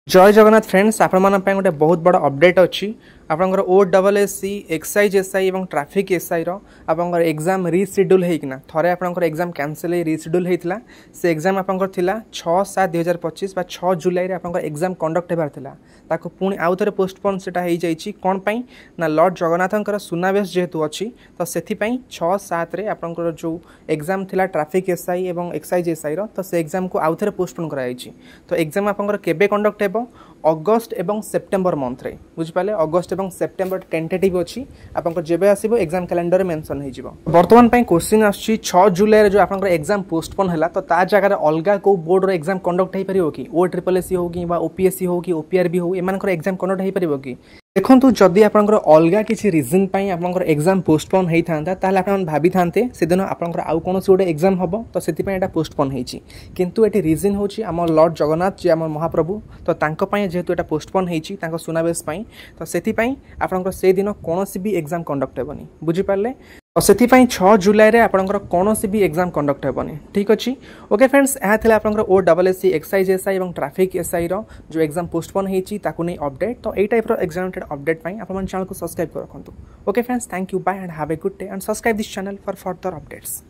जय जगन्नाथ फ्रेंड्स आपण गोटे बहुत बड़ा अपडेट अच्छी आपंकर OSSC एक्साइज एसआई और ट्रैफिक एसआई रपर एग्जाम रिशिड्यूल होना थे आपंकर एग्जाम कैंसल रिशिड्यूल होता से एग्जाम आपंकर थिला 6/7/2025 बा 6 जुलाई आपंकर एग्जाम कंडक्ट होबार थिला ताको पुणी आउ थे पोस्टपोन सेटा हो जाइए कौन पाई ना लॉर्ड जगन्नाथंकर सुनावेश जेहेतु अच्छी तो से 6/7 रे आपंकर जो एग्जाम थिला ट्रैफिक एसआई और एक्साइज एसआई तो से एग्जाम को आउ थे पोस्टपोन कराई तो एग्जाम आपंकर केबे कंडक्ट हेबो अगस्त एवं सेप्टेम्बर मंथ रे बुझिपाले अगस्त एवं सेप्टेम्बर टेंटेटिव अच्छी आपंकर जेबे आसीबो एग्जाम कैलेंडर मेंशन हो जिवो वर्तमान पई क्वेश्चन आछि 6 जुलाई रे जो आपंकर एग्जाम पोस्टपोन हला तो ता जगह अलगा को बोर्ड रो एग्जाम कंडक्ट हो परिवो कि OSSC हो कि बा OPSC हो कि OPRB हो एमानकर एग्जाम कंडक्ट हो परिवो कि देखो जदि आपंकर अलगा किसी रिजन पाई आपंकर एग्जाम पोस्टपोन होता ताले आपन भाबी थांते सेदिन आपंकर आउ कोन गोटे एग्जाम हबो तो सेति पई एटा पोस्टपोन होईची किंतु एटी रीजन होची आम लॉर्ड जगन्नाथ जे आम महाप्रभु तो तांको पई जेहेतु एटा पोस्टपोन होईची तांको सुनावेश पई तो सेति पई आपंकर से दिन कोनोसी भी एग्जाम कंडक्ट हेबनी बुझी पारले तो से 6 जुलाई रे आपंकर कोनोसी भी एग्जाम कंडक्ट हेबनी ठीक अछि ओके फ्रेंड्स एहा थिला आपंकर OSSC एक्साइज एसआई और ट्रैफिक एसआई रो जो एग्जाम पोस्टपोन होईची ताकू नै अपडेट तो ए टाइप रो एग्जाम अपडेट पई आपन चैनल को सब्सक्राइब कर रखंतु okay friends thank you bye and have a good day and subscribe this channel for further updates.